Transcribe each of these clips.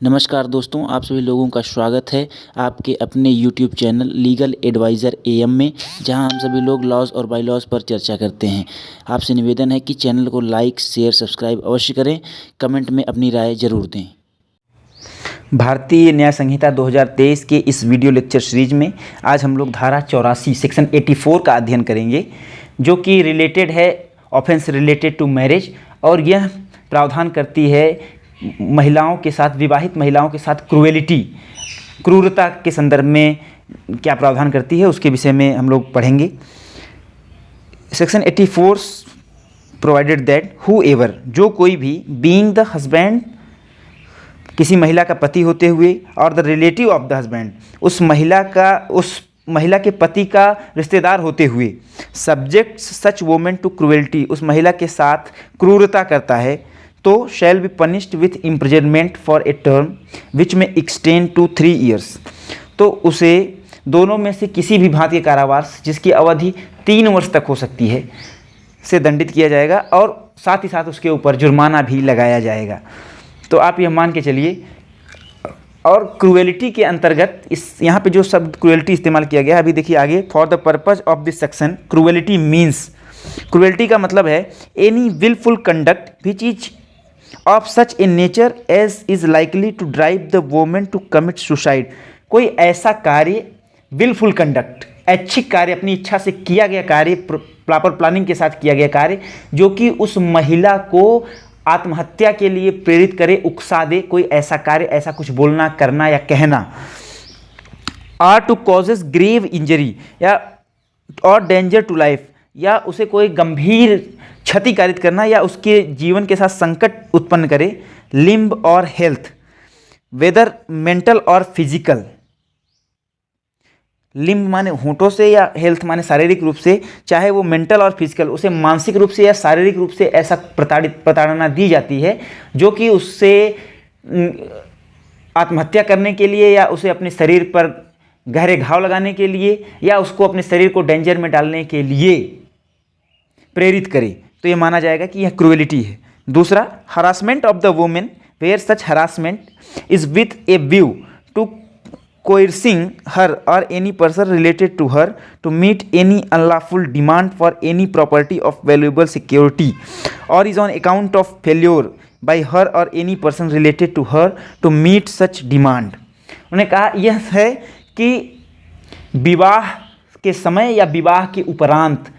नमस्कार दोस्तों, आप सभी लोगों का स्वागत है आपके अपने YouTube channel legal advisor AM में, जहां हम सभी लोग लॉज और बाय लॉज पर चर्चा करते हैं। आपसे निवेदन है कि चैनल को लाइक, शेयर, सब्सक्राइब अवश्य करें। कमेंट में अपनी राय ज़रूर दें। भारतीय न्याय संहिता 2023 के इस वीडियो लेक्चर सीरीज में आज हम लोग धारा 84 सेक्शन 84 का अध्ययन करेंगे, जो कि रिलेटेड है ऑफेंस रिलेटेड टू मैरिज, और यह प्रावधान करती है महिलाओं के साथ, विवाहित महिलाओं के साथ क्रूरता के संदर्भ में क्या प्रावधान करती है, उसके विषय में हम लोग पढ़ेंगे। सेक्शन 84 प्रोवाइडेड दैट हूएवर, जो कोई भी, बीइंग द हस्बैंड, किसी महिला का पति होते हुए, और the relative of the husband, उस महिला के पति का रिश्तेदार होते हुए, subject such women to cruelty, उस महिला के साथ क्रूरता करता है, तो shall be punished with imprisonment for a term which may extend to 3 years। तो उसे दोनों में से किसी भी भांति के कारावास, जिसकी अवधि 3 वर्ष तक हो सकती है, से दंडित किया जाएगा, और साथ ही साथ उसके ऊपर जुर्माना भी लगाया जाएगा। तो आप यह मान के चलिए। और क्रूएलिटी के अंतर्गत इस यहाँ पे जो शब्द क्रूएलिटी इस्तेमाल किया गया है, अभी देखिए आगे, for the purpose of this section cruelty means, cruelty का मतलब है any wilful conduct which is of such a nature as is likely to drive the women to commit suicide. कोई ऐसा कार्य, विलफुल कंडक्ट, ऐच्छिक कार्य, अपनी इच्छा से किया गया कार्य, प्रॉपर प्लानिंग के साथ किया गया कार्य, जो कि उस महिला को आत्महत्या के लिए प्रेरित करे, उकसा दे, कोई ऐसा कार्य, ऐसा कुछ बोलना, करना या कहना, or to causes grave injury या और डेंजर टू लाइफ, या उसे कोई गंभीर क्षति कारित करना या उसके जीवन के साथ संकट उत्पन्न करे, लिम्ब और हेल्थ, वेदर मेंटल और फिजिकल, लिम्ब माने होंठों से या हेल्थ माने शारीरिक रूप से, चाहे वो मेंटल और फिजिकल, उसे मानसिक रूप से या शारीरिक रूप से ऐसा प्रताड़ना दी जाती है जो कि उससे आत्महत्या करने के लिए, या उसे अपने शरीर पर गहरे घाव लगाने के लिए, या उसको अपने शरीर को डेंजर में डालने के लिए प्रेरित करे, तो ये माना जाएगा कि यह क्रूएलिटी है। दूसरा, harassment of the woman where such harassment is with a view to coercing her or any person related to her to meet any unlawful demand for any property of valuable security, or is on account of failure by her or any person related to her to meet such demand। उन्होंने कहा यह है कि विवाह के समय या विवाह के उपरांत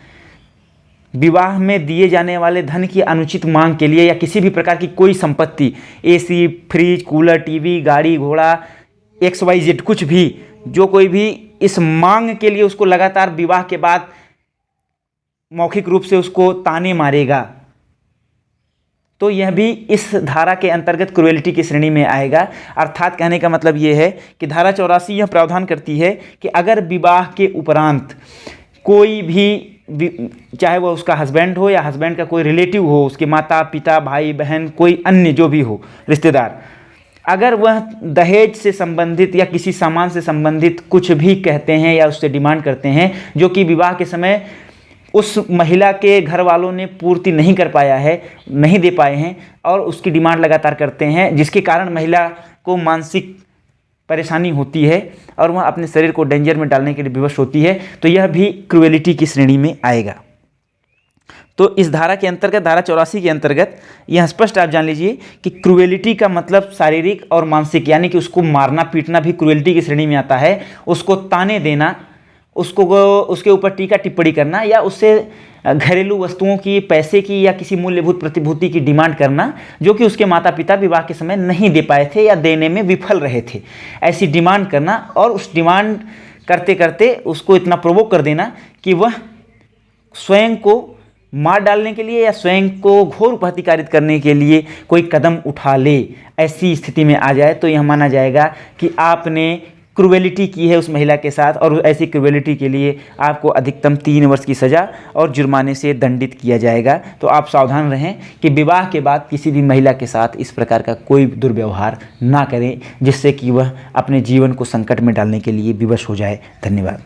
विवाह में दिए जाने वाले धन की अनुचित मांग के लिए, या किसी भी प्रकार की कोई संपत्ति, AC, फ्रिज, कूलर, टीवी, गाड़ी घोड़ा, XYZ, कुछ भी, जो कोई भी इस मांग के लिए उसको लगातार विवाह के बाद मौखिक रूप से उसको ताने मारेगा, तो यह भी इस धारा के अंतर्गत क्रूएलिटी की श्रेणी में आएगा। अर्थात कहने का मतलब यह है कि धारा 84 यह प्रावधान करती है कि अगर विवाह के उपरांत कोई भी, चाहे वह उसका हस्बैंड हो या हस्बैंड का कोई रिलेटिव हो, उसके माता पिता, भाई बहन, कोई अन्य जो भी हो रिश्तेदार, अगर वह दहेज से संबंधित या किसी सामान से संबंधित कुछ भी कहते हैं या उससे डिमांड करते हैं, जो कि विवाह के समय उस महिला के घर वालों ने पूर्ति नहीं कर पाया है, नहीं दे पाए हैं, और उसकी डिमांड लगातार करते हैं, जिसके कारण महिला को मानसिक परेशानी होती है और वह अपने शरीर को डेंजर में डालने के लिए विवश होती है, तो यह भी क्रूएलिटी की श्रेणी में आएगा। तो इस धारा के अंतर्गत, धारा 84 के अंतर्गत यह स्पष्ट आप जान लीजिए कि क्रूएलिटी का मतलब शारीरिक और मानसिक, यानी कि उसको मारना पीटना भी क्रूएलिटी की श्रेणी में आता है। उसको ताने देना, उसको उसके ऊपर टीका टिप्पणी करना, या उससे घरेलू वस्तुओं की, पैसे की या किसी मूल्यभूत प्रतिभूति की डिमांड करना, जो कि उसके माता पिता विवाह के समय नहीं दे पाए थे या देने में विफल रहे थे, ऐसी डिमांड करना, और उस डिमांड करते करते उसको इतना प्रोवोक कर देना कि वह स्वयं को मार डालने के लिए या स्वयं को घोर प्रतिकारित करने के लिए कोई कदम उठा ले, ऐसी स्थिति में आ जाए, तो यह माना जाएगा कि आपने क्रूएलिटी की है उस महिला के साथ, और ऐसी क्रूएलिटी के लिए आपको अधिकतम 3 वर्ष की सज़ा और जुर्माने से दंडित किया जाएगा। तो आप सावधान रहें कि विवाह के बाद किसी भी महिला के साथ इस प्रकार का कोई दुर्व्यवहार ना करें, जिससे कि वह अपने जीवन को संकट में डालने के लिए विवश हो जाए। धन्यवाद।